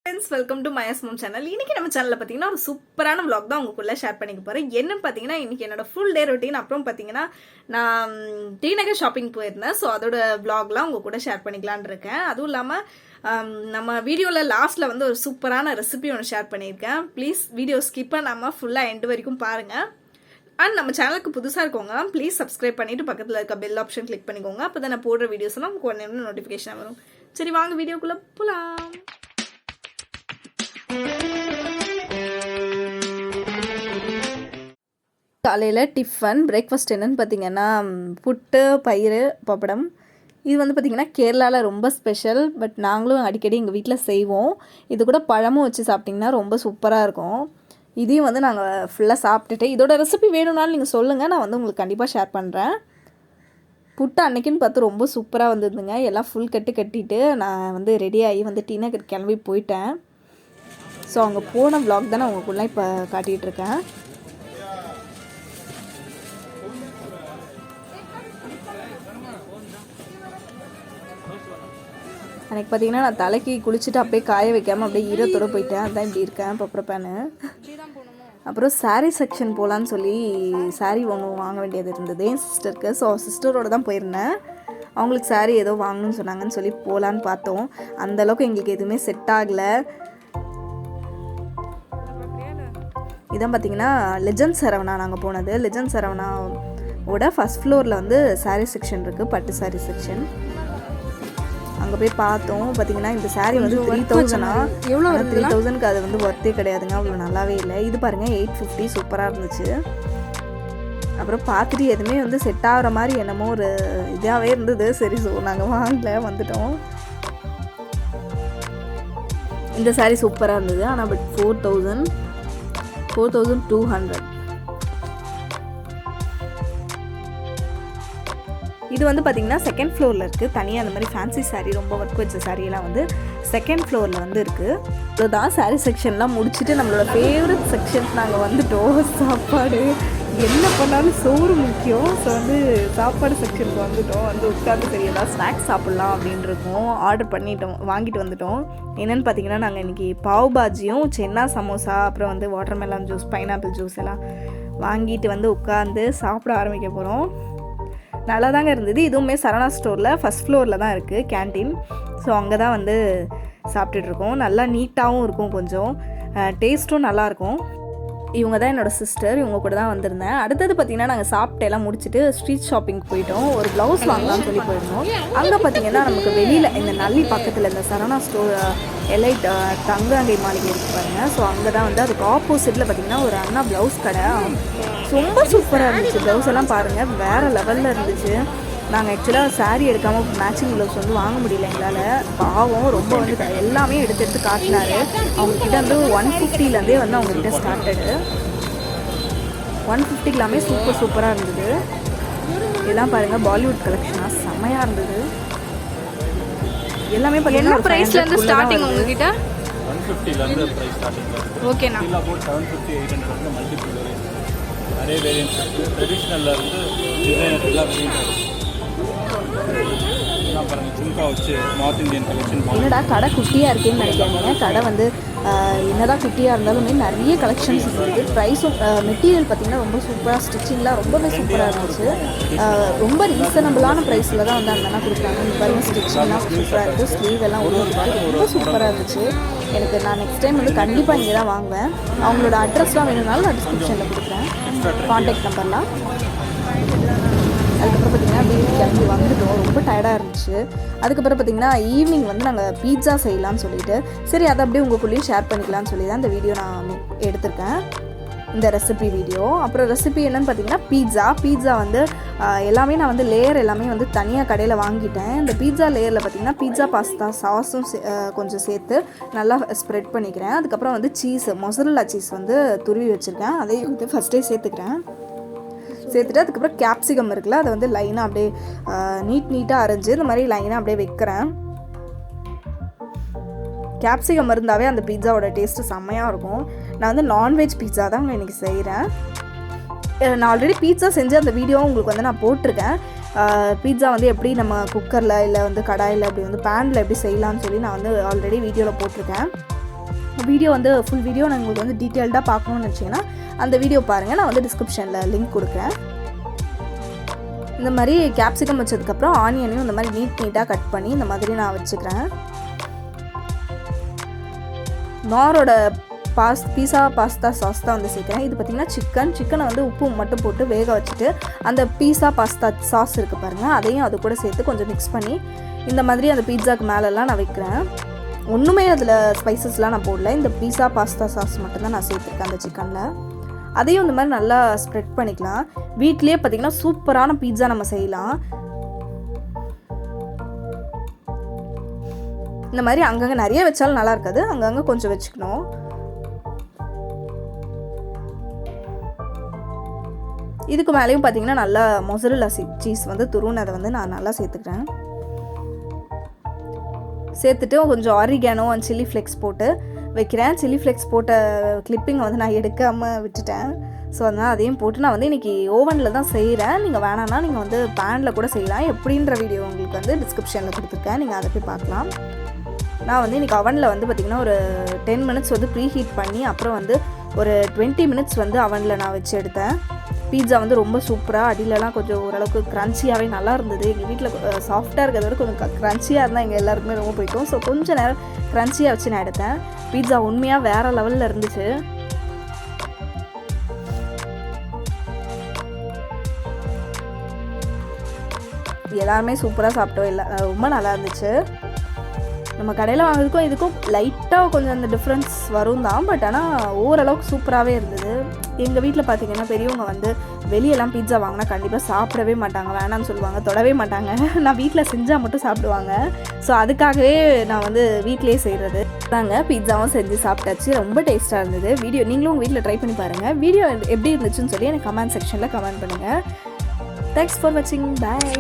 Friends, welcome to Maya's mom channel. இன்னைக்கு நம்ம சேனல்ல பாத்தீங்கன்னா ஒரு சூப்பரான vlog தான் உங்களுக்குள்ள ஷேர் பண்ணிக்க போறேன். என்னன்னு பாத்தீங்கன்னா இன்னைக்கு என்னோட ஃபுல் டே ரொட்டீன். அப்புறம் பாத்தீங்கன்னா நான் டி நகர் ஷாப்பிங் போயிருந்தேன். ஸோ அதோட vlogலாம் உங்க கூட ஷேர் பண்ணிக்கலான்னு இருக்கேன். அதுவும் இல்லாம நம்ம வீடியோல லாஸ்ட்ல வந்து ஒரு சூப்பரான ரெசிபி ஒன்று ஷேர் பண்ணியிருக்கேன். ப்ளீஸ் வீடியோ ஸ்கிப் பண்ணாம ஃபுல்லா எண்ட் வரைக்கும் பாருங்க. அண்ட் நம்ம சேனலுக்கு புதுசாக இருக்கவங்க ப்ளீஸ் சப்ஸ்கிரைப் பண்ணிட்டு பக்கத்தில் இருக்க பெல் ஆப்ஷன் கிளிக் பண்ணிக்கோங்க. அப்போ தான் நான் போடுற வீடியோஸ் எல்லாம் உங்களுக்கு உடனே நோட்டிஃபிகேஷன் வரும். சரி, வாங்க வீடியோக்குள்ள போலாம். காலையில் டிஃபன் பிரேக்ஃபாஸ்ட் என்னன்னு பார்த்தீங்கன்னா புட்டு, பயிறு, பப்படம். இது வந்து பார்த்திங்கன்னா கேரளாவில் ரொம்ப ஸ்பெஷல். பட் நாங்களும் அடிக்கடி எங்கள் வீட்டில் செய்வோம். இது கூட பழமும் வச்சு சாப்பிட்டிங்கன்னா ரொம்ப சூப்பராக இருக்கும். இதையும் வந்து நாங்கள் ஃபுல்லாக சாப்பிட்டுட்டு இதோட ரெசிபி வேணும்னாலும் நீங்கள் சொல்லுங்கள், நான் வந்து உங்களுக்கு கண்டிப்பாக ஷேர் பண்ணுறேன். புட்டு அன்னைக்குன்னு பார்த்து ரொம்ப சூப்பராக வந்ததுங்க. எல்லாம் ஃபுல் கட்டிட்டு நான் வந்து ரெடியாகி வந்து டி நகர் கிளம்பி போயிட்டேன். ஸோ அங்கே போன vlog தான் நான் உங்களுக்குள்ள இப்போ காட்டிகிட்ருக்கேன். அன்றைக்கி பார்த்தீங்கன்னா நான் தலைக்கு குளிச்சுட்டு அப்படியே காய வைக்காமல் அப்படியே ஈரத்தோடு போயிட்டேன். அதான் இப்படி இருக்கேன் பப்பரப்பேன்னு. அப்புறம் சாரீ செக்ஷன் போகலான்னு சொல்லி சாரீ ஒன்று வாங்க வேண்டியது இருந்தது என் சிஸ்டருக்கு. ஸோ சிஸ்டரோடு தான் போயிருந்தேன். அவங்களுக்கு சாரீ ஏதோ வாங்கணும்னு சொன்னாங்கன்னு சொல்லி போகலான்னு பார்த்தோம். அந்தளவுக்கு எங்களுக்கு எதுவுமே செட் ஆகலை. இதான் பார்த்தீங்கன்னா லெஜண்ட் சரவணா நாங்கள் போனது. லெஜண்ட் சரவணாவோட ஃபஸ்ட் ஃப்ளோரில் வந்து சாரீ செக்ஷன் இருக்குது, பட்டு சாரீ செக்ஷன். அங்கே போய் பார்த்தோம். பார்த்தீங்கன்னா இந்த சாரீ வந்து 3000 எவ்வளோ 3000க்கு அது வந்து ஒர்த்தே கிடையாதுங்க. அவ்வளோ நல்லாவே இல்லை. இது பாருங்கள் 850 சூப்பராக இருந்துச்சு. அப்புறம் பார்த்துட்டு எதுவுமே வந்து செட் ஆகிற மாதிரி என்னமோ ஒரு இதாகவே இருந்தது. சரி, ஸோ நாங்கள் வாங்கல, வந்துட்டோம். இந்த சாரீ சூப்பராக இருந்தது. ஆனால் பட் 4200. இது வந்து பார்த்திங்கன்னா செகண்ட் ஃப்ளோரில் இருக்குது. தனியாக அந்த மாதிரி ஃபேன்சி சாரீ, ரொம்ப ஒர்க் வச்ச சாரியெல்லாம் வந்து செகண்ட் ஃப்ளோரில் வந்து இருக்குது. அதுதான் சாரீ செக்ஷன்லாம் முடிச்சுட்டு நம்மளோட ஃபேவரட் செக்ஷன் நாங்கள் வந்துட்டோம். சாப்பாடு என்ன பண்ணாலும் சோறு முக்கியம். ஸோ வந்து சாப்பாடு செக்ஷனுக்கு வந்துட்டோம். வந்து உட்காந்து சரி ஏதாவது ஸ்நாக்ஸ் சாப்பிட்லாம் அப்படின்னு இருக்கோம். ஆர்டர் வாங்கிட்டு வந்துட்டோம். என்னென்னு பார்த்தீங்கன்னா நாங்கள் இன்றைக்கி பாவ் பாஜியும் சென்னா சமோசா, அப்புறம் வந்து வாட்டர்மெலன் ஜூஸ், பைனாப்பிள் ஜூஸ் எல்லாம் வாங்கிட்டு வந்து உட்காந்து சாப்பிட ஆரம்பிக்க போகிறோம். நல்லா தாங்க இருந்தது. இதுவுமே சரவணா ஸ்டோரில் ஃபஸ்ட் ஃப்ளோரில் தான் இருக்குது கேன்டீன். ஸோ அங்கே தான் வந்து சாப்பிட்டுட்ருக்கோம். நல்லா நீட்டாகவும் இருக்கும், கொஞ்சம் டேஸ்ட்டும் நல்லாயிருக்கும். இவங்க தான் என்னோடய சிஸ்டர். இவங்க கூட தான் வந்திருந்தேன். அடுத்தது பார்த்திங்கன்னா நாங்கள் சாப்பிட்டு எல்லாம் முடிச்சுட்டு ஸ்ட்ரீட் ஷாப்பிங் போயிட்டோம். ஒரு ப்ளவுஸ் வாங்கலாம்னு சொல்லி போயிருந்தோம். அங்கே பார்த்திங்கன்னா நமக்கு வெளியில் இந்த நல்லி பக்கத்தில் இந்த சரவணா ஸ்டோர் எலைட் தங்கங்கை மாளிகை இருக்குது பாருங்கள். ஸோ அங்கே தான் வந்து அதுக்கு ஆப்போசிட்டில் பார்த்திங்கன்னா ஒரு அண்ணா ப்ளவுஸ் கடை. ரொம்ப சூப்பராக இருந்துச்சு. ப்ளவுஸ் எல்லாம் பாருங்கள் வேறு லெவலில் இருந்துச்சு. நாங்கள் ஆக்சுவலாக சாரீ எடுக்காமல் மேட்சிங் ப்ளவுஸ் வந்து வாங்க முடியல எங்களால். பாவம் ரொம்ப வந்து எல்லாமே எடுத்து காட்டினாரு. அவங்கக்கிட்ட வந்து 150லேருந்தே வந்து அவங்கக்கிட்ட ஸ்டார்டடு. 150 எல்லாமே சூப்பராக இருந்தது. இதெல்லாம் பாருங்கள் பாலிவுட் கலெக்ஷனாக செம்மையாக இருந்தது. எல்லாமே பார்த்தீங்கன்னா ப்ரைஸ்லேருந்து ஸ்டார்டிங் உங்ககிட்ட 150லேருந்து ப்ரைஸ் ஸ்டார்டிங். ஓகேண்ணா. 750 800 வந்து மல்டிபிள் நிறைய வேரியன்ஸ் இருக்குது. ட்ரெடிஷ்னலில் இருந்து டிசைனர் எல்லாம் வேரியன்ட். என்னடா கடை குட்டியாக இருக்கேன்னு நினைக்காதீங்க. கடை வந்து என்னதான் குட்டியாக இருந்தாலுமே நிறைய கலெக்ஷன்ஸ் இருக்குது. ப்ரைஸும் மெட்டீரியல் பார்த்திங்கன்னா ரொம்ப சூப்பராக, ஸ்டிச்சிங்லாம் ரொம்பவே சூப்பராக இருந்துச்சு. ரொம்ப ரீசனபிளான ப்ரைஸில் தான் வந்து அந்த கொடுத்தாங்க. இந்த பாருங்க ஸ்டிச்சிங்லாம் சூப்பராக இருக்குது. ஸ்லீவ் எல்லாம் ரொம்ப சூப்பராக இருந்துச்சு. எனக்கு நான் நெக்ஸ்ட் டைம் வந்து கண்டிப்பாக இங்கே தான் வாங்குவேன். அவங்களோட அட்ரஸ்லாம் வேணும்னாலும் நான் டிஸ்கிரிப்ஷனில் கொடுக்குறேன், கான்டாக்ட் நம்பர்லாம். அதுக்கப்புறம் பார்த்திங்கன்னா வீட்டுக்கு கிளம்பி வந்துட்டோம். ரொம்ப டயர்டாக இருந்துச்சு. அதுக்கப்புறம் பார்த்திங்கன்னா ஈவினிங் வந்து நாங்கள் பீட்சா செய்யலான்னு சொல்லிட்டு சரி அதை அப்படியே உங்களுக்குள்ளேயும் ஷேர் பண்ணிக்கலாம்னு சொல்லி தான் இந்த வீடியோ நான் எடுத்திருக்கேன், இந்த ரெசிபி வீடியோ. அப்புறம் ரெசிபி என்னென்னு பார்த்திங்கன்னா பீட்சா வந்து எல்லாமே நான் வந்து லேயர் எல்லாமே வந்து தனியாக கடையில் வாங்கிட்டேன். இந்த பீட்சா லேயரில் பார்த்திங்கன்னா பீட்சா பாஸ்தா சாஸும் கொஞ்சம் சேர்த்து நல்லா ஸ்ப்ரெட் பண்ணிக்கிறேன். அதுக்கப்புறம் வந்து மொசரல்லா சீஸ் வந்து துருவி வச்சுருக்கேன். அதையும் வந்து ஃபஸ்ட்டே சேர்த்துட்டு அதுக்கப்புறம் கேப்சிகம் இருக்குல்ல, அதை வந்து லைனாக அப்படியே நீட்டாக அரைஞ்சி இந்த மாதிரி லைனாக அப்படியே வைக்கிறேன். கேப்சிகம் இருந்தாவே அந்த பீட்சாவோட டேஸ்ட்டு செம்மையாக இருக்கும். நான் வந்து நான்வெஜ் பீட்சா தான் இன்றைக்கி செய்கிறேன். நான் ஆல்ரெடி பீட்சா செஞ்சு அந்த வீடியோ உங்களுக்கு வந்து நான் போட்டிருக்கேன். பீட்சா வந்து எப்படி நம்ம குக்கரில் இல்லை வந்து கடாயில் அப்படி வந்து பேனில் எப்படி செய்யலாம்னு சொல்லி நான் வந்து ஆல்ரெடி வீடியோவில் போட்டிருக்கேன். வீடியோ வந்து ஃபுல் வீடியோ நான் உங்களுக்கு வந்து டீட்டெயில்டாக பார்க்கணுன்னு நினச்சிங்கன்னா அந்த வீடியோ பாருங்கள், நான் வந்து டிஸ்கிரிப்ஷனில் லிங்க் கொடுக்குறேன். இந்த மாதிரி கேப்சிகம் வச்சதுக்கப்புறம் ஆனியனையும் இந்த மாதிரி நீட்டாக கட் பண்ணி இந்த மாதிரி நான் வச்சுக்கிறேன். நாரோட பீஸா பாஸ்தா சாஸ் தான் வந்து சேர்க்குறேன். இது பார்த்திங்கன்னா சிக்கனை வந்து உப்பு மட்டும் போட்டு வேக வச்சுட்டு அந்த பீஸா பாஸ்தா சாஸ் இருக்குது பாருங்கள், அதையும் அது கூட சேர்த்து கொஞ்சம் மிக்ஸ் பண்ணி இந்த மாதிரி அந்த பீட்சாக்கு மேலெல்லாம் நான் வைக்கிறேன். ஒன்றுமே அதில் ஸ்பைசஸ்லாம் நான் போடல, இந்த பீஸா பாஸ்தா சாஸ் மட்டும்தான் நான் சேர்த்துருக்கேன் அந்த சிக்கனில். அதையும் இந்த மாதிரி நல்லா ஸ்ப்ரெட் பண்ணிக்கலாம். வீட்லேயே பார்த்திங்கன்னா சூப்பரான பீட்சா நம்ம செய்யலாம். இந்த மாதிரி அங்கங்கே நிறைய வச்சாலும் நல்லா இருக்காது, அங்கங்கே கொஞ்சம் வச்சுக்கணும். இதுக்கு மேலேயும் பார்த்திங்கன்னா நல்லா மொசரல்லா சீஸ் வந்து துருவுனதை வந்து நான் நல்லா சேர்த்துக்கிறேன். சேர்த்துட்டு கொஞ்சம் ஆரிகானோ அண்ட் சில்லி ஃப்ளெக்ஸ் போட்டு வைக்கிறேன். சில்லி ஃப்ளெக்ஸ் போட்ட கிளிப்பிங் வந்து நான் எடுக்காமல் விட்டுட்டேன். ஸோ அதனால் அதையும் போட்டு நான் வந்து இன்றைக்கி ஓவனில் தான் செய்கிறேன். நீங்கள் வேணான்னா நீங்கள் வந்து பேனில் கூட செய்யலாம். எப்படின்ற வீடியோ உங்களுக்கு வந்து டிஸ்கிரிப்ஷனில் கொடுத்துருக்கேன், நீங்கள் அதை போய் பார்க்கலாம். நான் வந்து இன்றைக்கி அவனில் வந்து பார்த்திங்கன்னா ஒரு 10 மினிட்ஸ் வந்து ப்ரீ ஹீட் பண்ணி அப்புறம் வந்து ஒரு 20 மினிட்ஸ் வந்து அவனில் நான் வச்சு எடுத்தேன். பீட்சா வந்து ரொம்ப சூப்பராக, அடியிலலாம் கொஞ்சம் ஓரளவுக்கு க்ரன்ச்சியாகவே நல்லா இருந்தது. எங்கள் வீட்டில் சாஃப்டாக இருக்கிறத விட கொஞ்சம் க்ரன்ச்சியாக இருந்தால் எங்கள் எல்லாருக்குமே ரொம்ப பிடிக்கும். ஸோ கொஞ்சம் நேரம் க்ரன்ச்சியாக வச்சு நான் எடுத்தேன். பீட்சா உண்மையாக வேறு லெவலில் இருந்துச்சு. எல்லாருமே சூப்பராக சாப்பிட்டோம், இல்லை ரொம்ப நல்லா இருந்துச்சு. நம்ம கடையில் வாங்குறதுக்கும் இதுக்கும் லைட்டாக கொஞ்சம் அந்த டிஃப்ரென்ஸ் வரும் தான், பட் ஆனால் ஓரளவுக்கு சூப்பராகவே இருந்தது. எங்கள் வீட்டில் பார்த்திங்கன்னா பெரியவங்க வந்து வெளியெல்லாம் பீட்சா வாங்கினா கண்டிப்பாக சாப்பிடவே மாட்டாங்க, வேணான்னு சொல்லுவாங்க, தொடவே மாட்டாங்க. நான் வீட்டில் செஞ்சால் மட்டும் சாப்பிடுவாங்க. ஸோ அதுக்காகவே நான் வந்து வீட்டிலே செய்கிறது தாங்க. பீட்சாவும் செஞ்சு சாப்பிட்டாச்சு, ரொம்ப டேஸ்ட்டாக இருந்தது. வீடியோ நீங்களும் உங்கள் வீட்டில் ட்ரை பண்ணி பாருங்கள். வீடியோ எப்படி இருந்துச்சுன்னு சொல்லி எனக்கு கமெண்ட் செக்ஷனில் கமெண்ட் பண்ணுங்கள். தேங்க்ஸ் ஃபார் வாட்சிங், பாய்.